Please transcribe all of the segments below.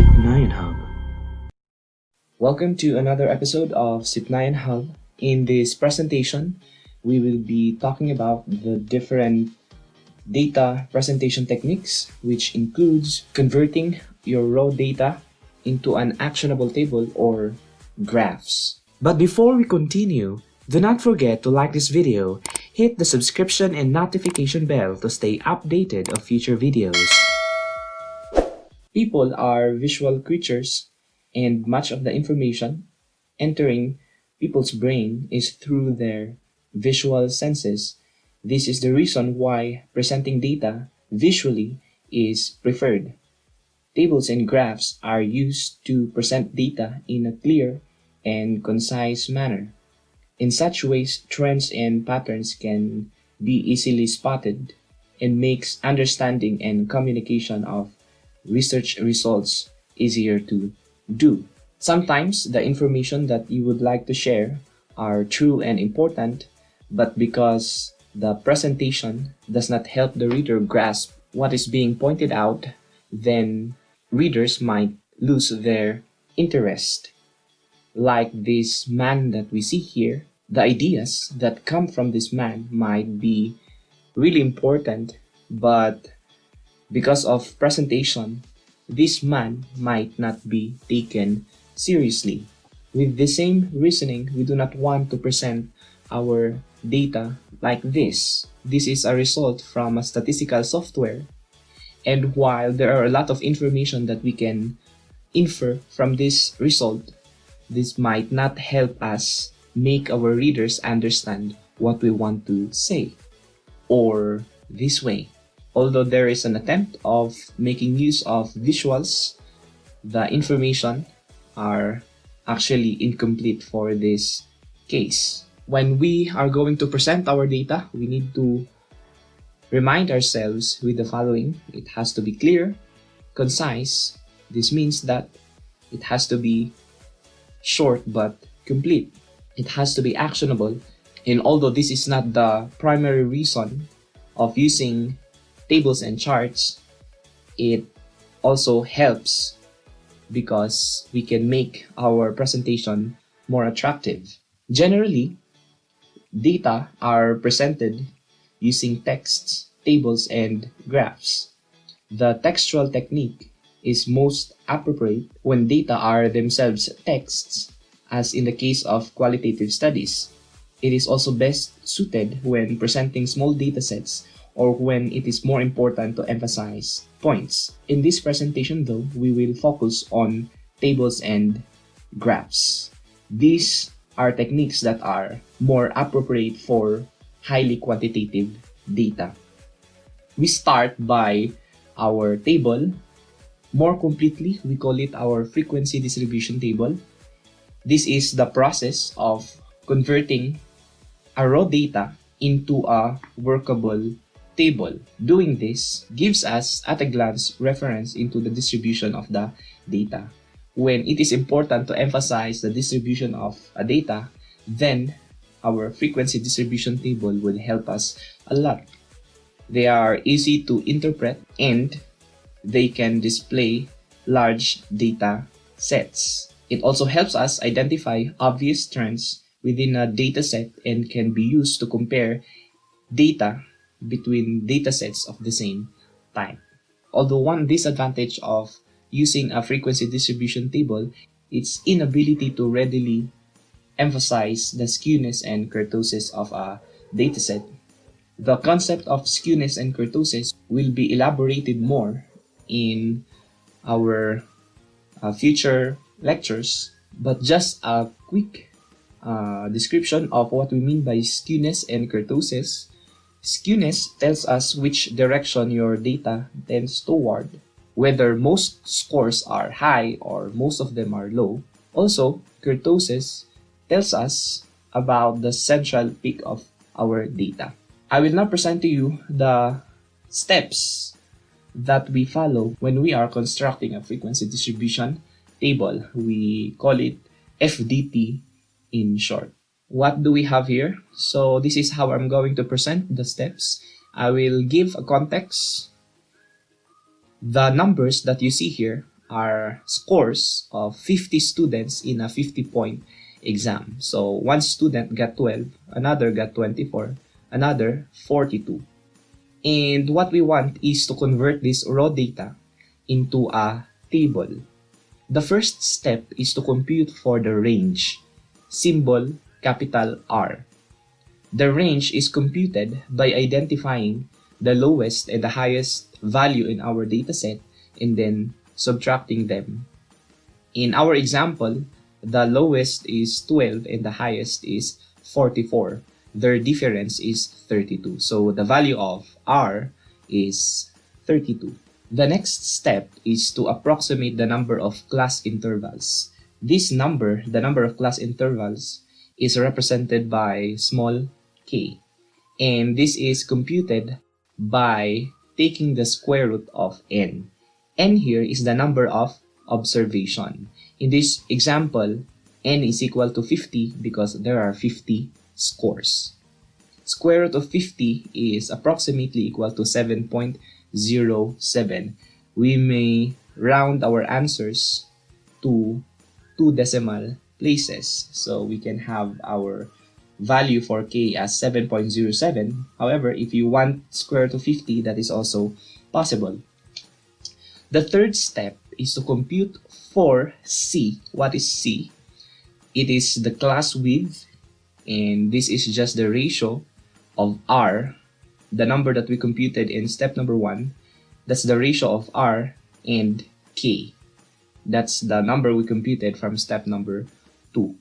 SIP9 Hub. Welcome to another episode of SIP9 Hub. In this presentation, we will be talking about the different data presentation techniques, which includes converting your raw data into an actionable table or graphs. But before we continue, do not forget to like this video, hit the subscription and notification bell to stay updated of future videos. People are visual creatures, and much of the information entering people's brain is through their visual senses. This is the reason why presenting data visually is preferred. Tables and graphs are used to present data in a clear and concise manner. In such ways, trends and patterns can be easily spotted and makes understanding and communication of research results easier to do. Sometimes the information that you would like to share are true and important, but because the presentation does not help the reader grasp what is being pointed out, then readers might lose their interest. Like this man that we see here, the ideas that come from this man might be really important, but because of presentation, this man might not be taken seriously. With the same reasoning, we do not want to present our data like this. This is a result from a statistical software, and while there are a lot of information that we can infer from this result, this might not help us make our readers understand what we want to say. Or this way, although there is an attempt of making use of visuals, the information are actually incomplete for this case. When we are going to present our data, we need to remind ourselves with the following. It has to be clear, concise. This means that it has to be short but complete. It has to be actionable. And although this is not the primary reason of using tables and charts, it also helps because we can make our presentation more attractive. Generally, data are presented using texts, tables, and graphs. The textual technique is most appropriate when data are themselves texts, as in the case of qualitative studies. It is also best suited when presenting small datasets or when it is more important to emphasize points. In this presentation though, we will focus on tables and graphs. These are techniques that are more appropriate for highly quantitative data. We start by our table. More completely, we call it our frequency distribution table. This is the process of converting a raw data into a workable table. Doing this gives us at a glance reference into the distribution of the data. When it is important to emphasize the distribution of a data, then our frequency distribution table will help us a lot. They are easy to interpret and they can display large data sets. It also helps us identify obvious trends within a dataset and can be used to compare data between datasets of the same type. Although one disadvantage of using a frequency distribution table, its inability to readily emphasize the skewness and kurtosis of a dataset. The concept of skewness and kurtosis will be elaborated more in our future lectures, but just a quick description of what we mean by skewness and kurtosis. Skewness tells us which direction your data tends toward, whether most scores are high or most of them are low. Also, kurtosis tells us about the central peak of our data. I will now present to you the steps that we follow when we are constructing a frequency distribution table. We call it FDT in short. What do we have here? So this is how I'm going to present the steps. I will give a context. The numbers that you see here are scores of 50 students in a 50-point exam. So one student got 12, another got 24, another 42. And what we want is to convert this raw data into a table. The first step is to compute for the range, symbol capital R. The range is computed by identifying the lowest and the highest value in our dataset and then subtracting them. In our example, the lowest is 12 and the highest is 44. Their difference is 32. So the value of R is 32. The next step is to approximate the number of class intervals. This number, the number of class intervals, is represented by small k. And this is computed by taking the square root of n. N here is the number of observation. In this example, n is equal to 50 because there are 50 scores. Square root of 50 is approximately equal to 7.07. We may round our answers to 2 decimal places. So we can have our value for k as 7.07. However, if you want square root of 50, that is also possible. The third step is to compute for C. What is C? It is the class width, and this is just the ratio of R, the number that we computed in step number 1. That's the ratio of R and K. That's the number we computed from step number 2.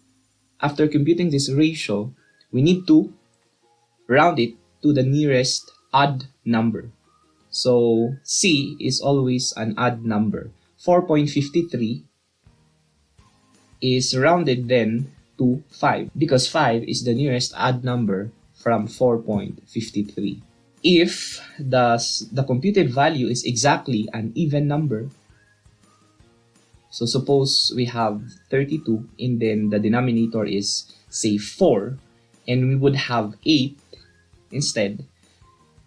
After computing this ratio, we need to round it to the nearest odd number. So C is always an odd number. 4.53 is rounded then to 5 because 5 is the nearest odd number from 4.53. If the computed value is exactly an even number, so suppose we have 32 and then the denominator is say 4 and we would have 8 instead,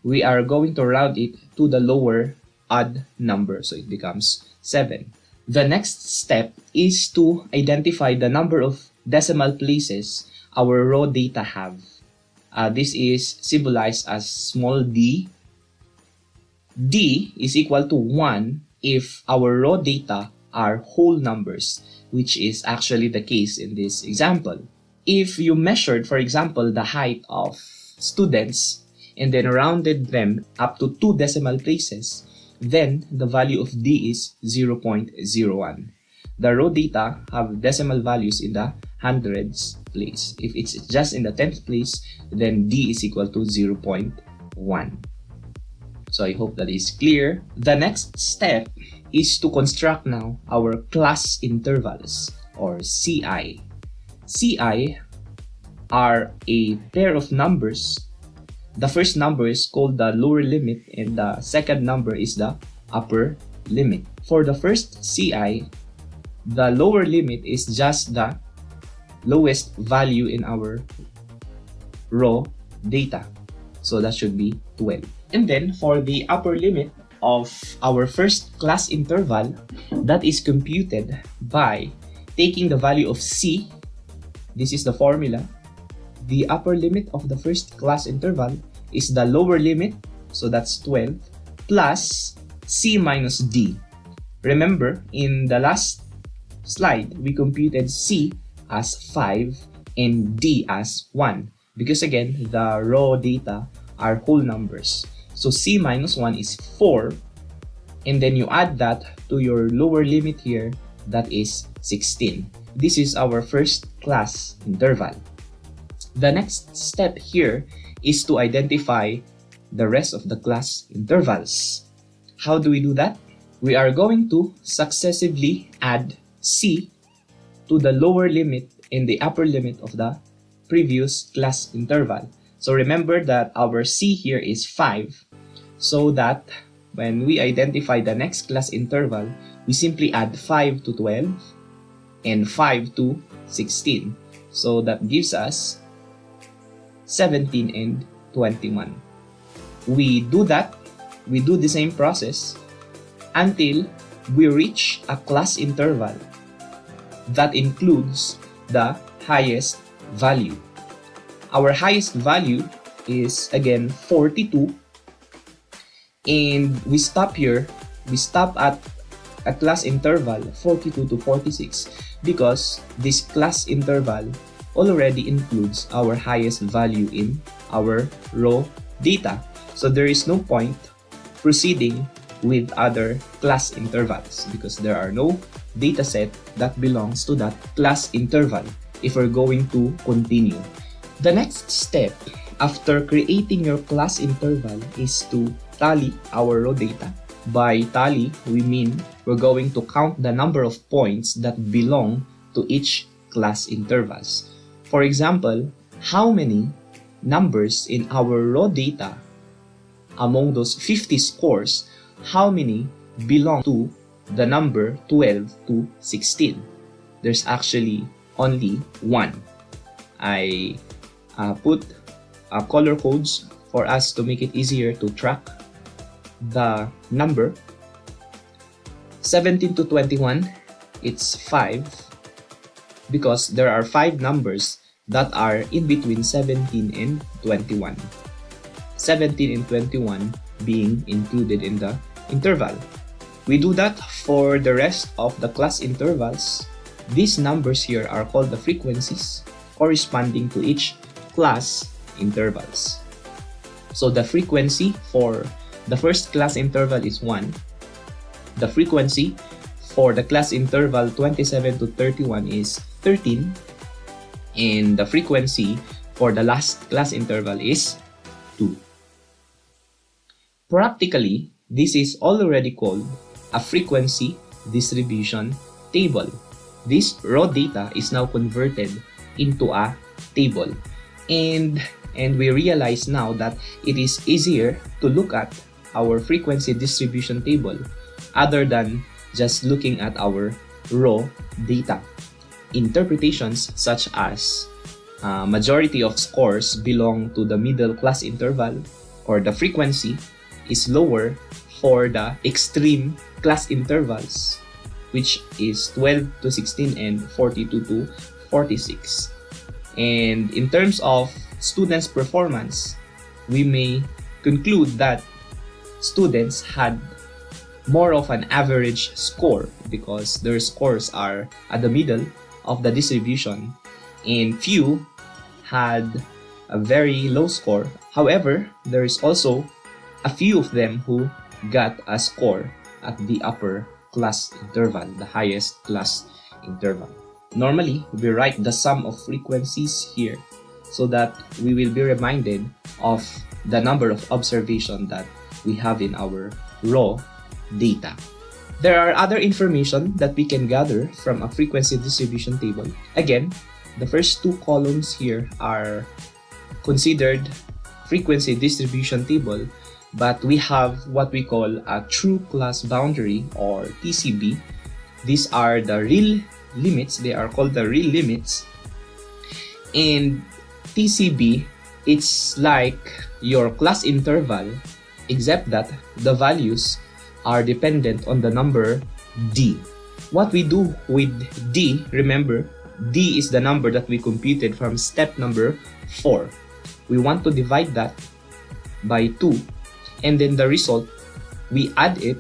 we are going to round it to the lower odd number, so it becomes 7. The next step is to identify the number of decimal places our raw data have. This is symbolized as small d. D is equal to 1 if our raw data are whole numbers, which is actually the case in this example. If you measured, for example, the height of students and then rounded them up to 2 decimal places, then the value of D is 0.01. The raw data have decimal values in the hundreds place. If it's just in the 10th place, then D is equal to 0.1. So I hope that is clear. The next step is to construct now our class intervals or CI. CI are a pair of numbers. The first number is called the lower limit and the second number is the upper limit. For the first CI, the lower limit is just the lowest value in our raw data. So that should be 12. And then for the upper limit of our first class interval, that is computed by taking the value of C. This is the formula. The upper limit of the first class interval is the lower limit, so that's 12, plus C minus D. Remember, in the last slide, we computed C as 5 and D as 1 because again, the raw data are whole numbers. So C minus 1 is 4 and then you add that to your lower limit here, that is 16. This is our first class interval. The next step here is to identify the rest of the class intervals. How do we do that? We are going to successively add C to the lower limit and the upper limit of the previous class interval. So remember that our C here is 5, so that when we identify the next class interval, we simply add 5 to 12 and 5 to 16. So that gives us 17 and 21. We do the same process until we reach a class interval that includes the highest value. Our highest value is again 42, and we stop here. We stop at a class interval 42 to 46 because this class interval already includes our highest value in our raw data. So there is no point proceeding with other class intervals because there are no dataset that belongs to that class interval if we're going to continue. The next step after creating your class interval is to tally our raw data. By tally, we mean we're going to count the number of points that belong to each class intervals. For example, how many numbers in our raw data among those 50 scores, how many belong to the number 12 to 16? There's actually only one. I put color codes for us to make it easier to track the number. 17 to 21, it's 5 because there are 5 numbers that are in between 17 and 21. 17 and 21 being included in the interval. We do that for the rest of the class intervals. These numbers here are called the frequencies corresponding to each class intervals. So the frequency for the first class interval is 1. The frequency for the class interval 27 to 31 is 13. And the frequency for the last class interval is 2. Practically, this is already called a frequency distribution table. This raw data is now converted into a table. And we realize now that it is easier to look at our frequency distribution table other than just looking at our raw data. Interpretations such as majority of scores belong to the middle class interval or the frequency is lower for the extreme class intervals, which is 12 to 16 and 42 to 46. And in terms of students' performance, we may conclude that students had more of an average score because their scores are at the middle of the distribution, and few had a very low score. However, there is also a few of them who got a score at the upper class interval, the highest class interval. Normally, we write the sum of frequencies here so that we will be reminded of the number of observations that we have in our raw data. There are other information that we can gather from a frequency distribution table. Again, the first 2 columns here are considered frequency distribution table, but we have what we call a true class boundary or TCB. These are the real limits. They are called the real limits. And TCB, it's like your class interval, except that the values are dependent on the number D. What we do with D, remember, D is the number that we computed from step number 4. We want to divide that by 2, and then the result, we add it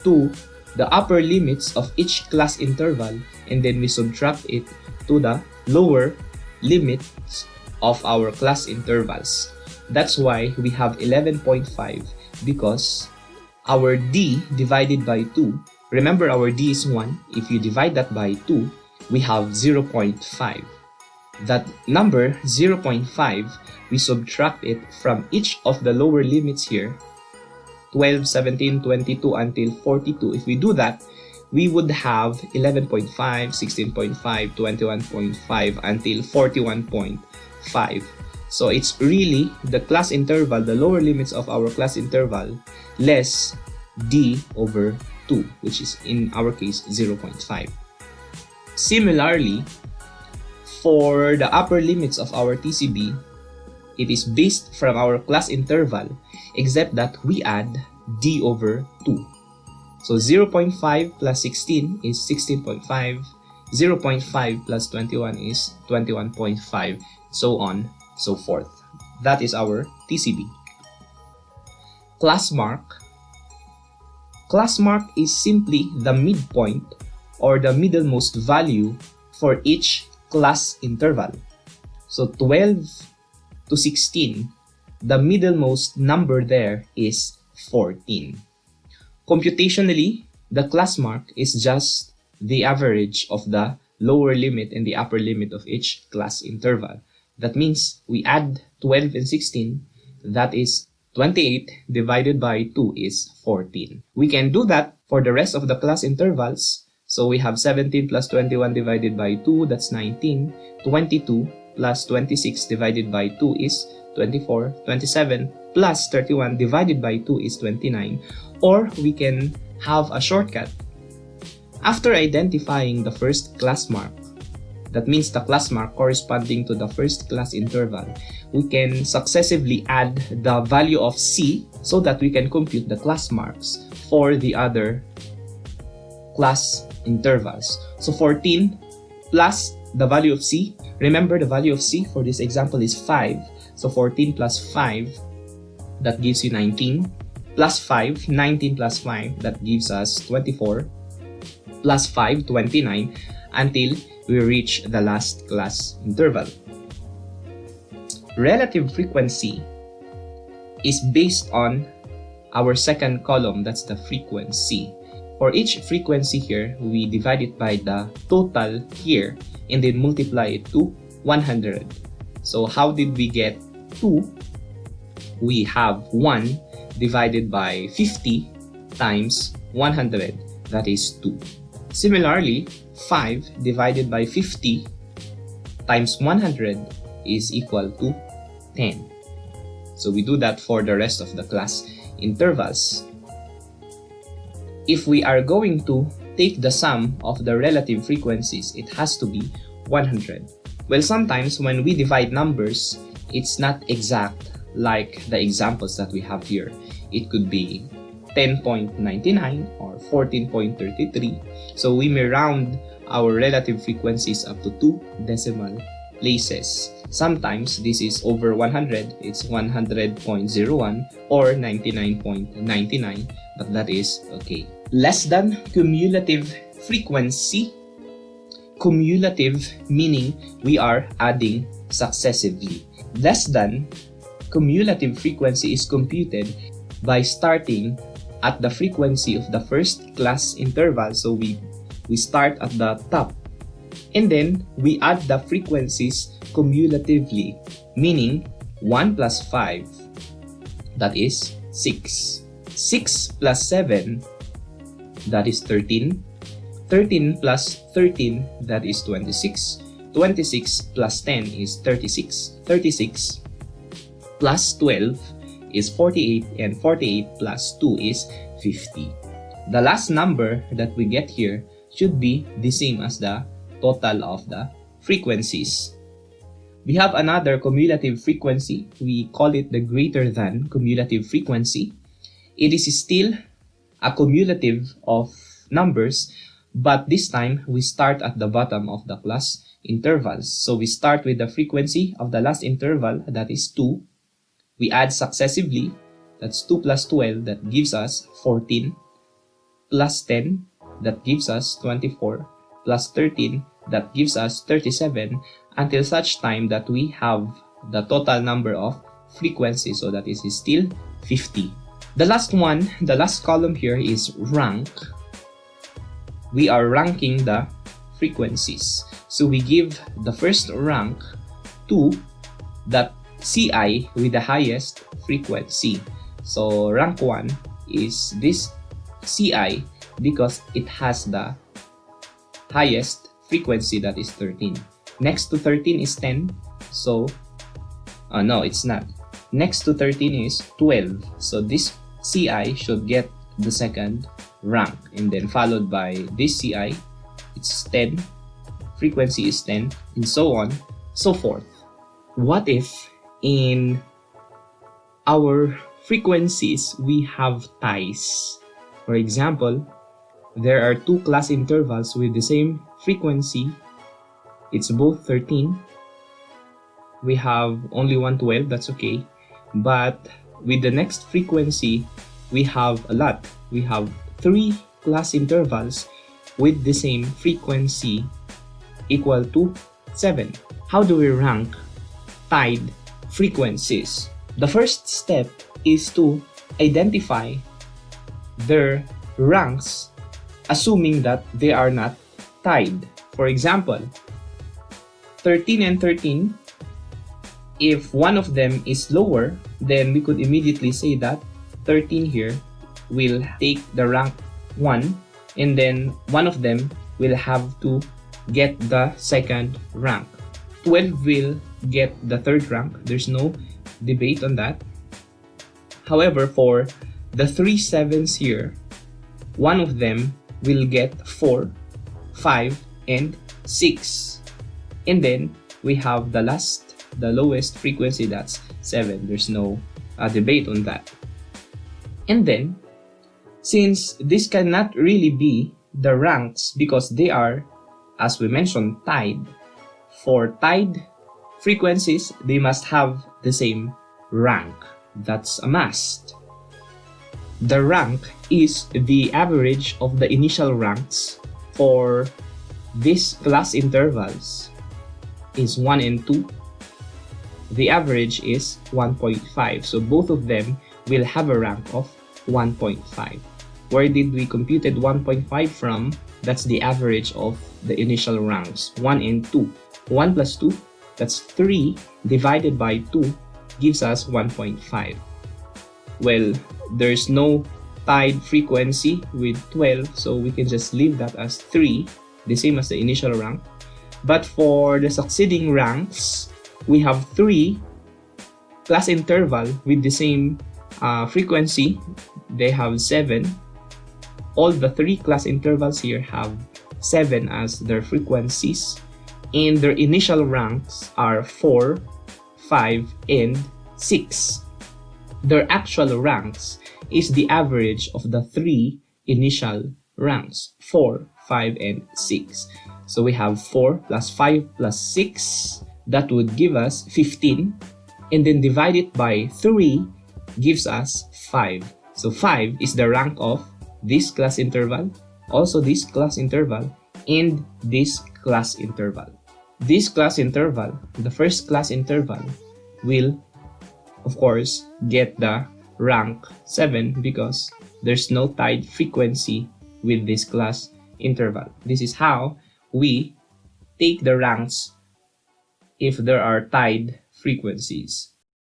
to the upper limits of each class interval, and then we subtract it to the lower limits of our class intervals. That's why we have 11.5, because our D divided by 2, remember our D is 1, if you divide that by 2, we have 0.5. That number 0.5, we subtract it from each of the lower limits here, 12, 17, 22 until 42. If we do that, we would have 11.5, 16.5, 21.5 until 41.5. So it's really the class interval, the lower limits of our class interval, less D over 2, which is in our case 0.5. Similarly, for the upper limits of our TCB, it is based from our class interval, except that we add D over 2. So 0.5 plus 16 is 16.5. 0.5 plus 21 is 21.5, so on, so forth. That is our TCB. Class mark. Class mark is simply the midpoint or the middlemost value for each class interval. So 12 to 16, the middlemost number there is 14. Computationally, the class mark is just the average of the lower limit and the upper limit of each class interval. That means we add 12 and 16, that is 28 divided by 2 is 14. We can do that for the rest of the class intervals. So we have 17 plus 21 divided by 2, that's 19. 22 plus 26 divided by 2 is 24. 27 plus 31 divided by 2 is 29. Or we can have a shortcut. After identifying the first class mark, that means the class mark corresponding to the first class interval, we can successively add the value of C so that we can compute the class marks for the other class intervals. So 14 plus the value of C. Remember, the value of C for this example is 5. So 14 plus 5, that gives you 19. Plus 5, 19 plus 5, that gives us 24. Plus 5, 29, until we reach the last class interval. Relative frequency is based on our second column, that's the frequency. For each frequency here, we divide it by the total here and then multiply it to 100. So how did we get 2? We have 1 divided by 50 times 100, that is 2. Similarly, 5 divided by 50 times 100 is equal to 10. So we do that for the rest of the class intervals. If we are going to take the sum of the relative frequencies, it has to be 100. Well, sometimes when we divide numbers, it's not exact like the examples that we have here. It could be 10.99 or 14.33. So we may round our relative frequencies up to 2 decimal places. Sometimes this is over 100, it's 100.01 or 99.99, but that is okay. Less than cumulative frequency. Cumulative meaning we are adding successively. Less than cumulative frequency is computed by starting at the frequency of the first class interval. So we start at the top and then we add the frequencies cumulatively, meaning 1 plus 5, that is 6. 6 plus 7, that is 13. 13 plus 13, that is 26. 26 plus 10 is 36. 36 plus 12 is 48, and 48 plus 2 is 50. The last number that we get here should be the same as the total of the frequencies. We have another cumulative frequency. We call it the greater than cumulative frequency. It is still a cumulative of numbers, but this time we start at the bottom of the class intervals. So we start with the frequency of the last interval, that is 2. We add successively, that's 2 plus 12, that gives us 14, plus 10, that gives us 24, plus 13, that gives us 37, until such time that we have the total number of frequencies, so that is still 50. The last one, the last column here is rank. We are ranking the frequencies. So we give the first rank to the CI with the highest frequency. So rank 1 is this CI because it has the highest frequency, that is 13. Next to 13 is 10. So, no, it's not. Next to 13 is 12. So this CI should get the second rank, and then followed by this CI, it's 10, frequency is 10, and so on, so forth. What if in our frequencies we have ties? For example, there are two class intervals with the same frequency. It's both 13. We have only 112, that's okay. But with the next frequency, we have a lot. We have 3 class intervals with the same frequency equal to 7. How do we rank tied frequencies? The first step is to identify their ranks, assuming that they are not tied. For example, 13 and 13, if one of them is lower, then we could immediately say that 13 here will take the rank 1, and then one of them will have to get the second rank. 12 will get the third rank. There's no debate on that. However, for the 3 sevens here, one of them will get 4, 5, and 6. And then we have the lowest frequency, that's 7. There's no debate on that. And then, since this cannot really be the ranks because they are, as we mentioned, tied. For tied frequencies, they must have the same rank. That's a must. The rank is the average of the initial ranks for these class intervals is 1 and 2. The average is 1.5. So both of them will have a rank of 1.5. Where did we computed 1.5 from? That's the average of the initial ranks, 1 and 2. 1 plus 2, that's 3, divided by 2 gives us 1.5. Well, there's no tied frequency with 12, so we can just leave that as 3, the same as the initial rank. But for the succeeding ranks, we have 3 class interval with the same frequency. They have 7. All the 3 class intervals here have 7 as their frequencies, and their initial ranks are 4, 5, and 6. Their actual ranks is the average of the 3 initial ranks, 4, 5, and 6. So we have 4 plus 5 plus 6, that would give us 15, and then divide it by 3 gives us 5. So 5 is the rank of this class interval, also this class interval, and this class interval. This class interval, the first class interval, will of course get the rank 7 because there's no tied frequency with this class interval. This is how we take the ranks if there are tied frequencies.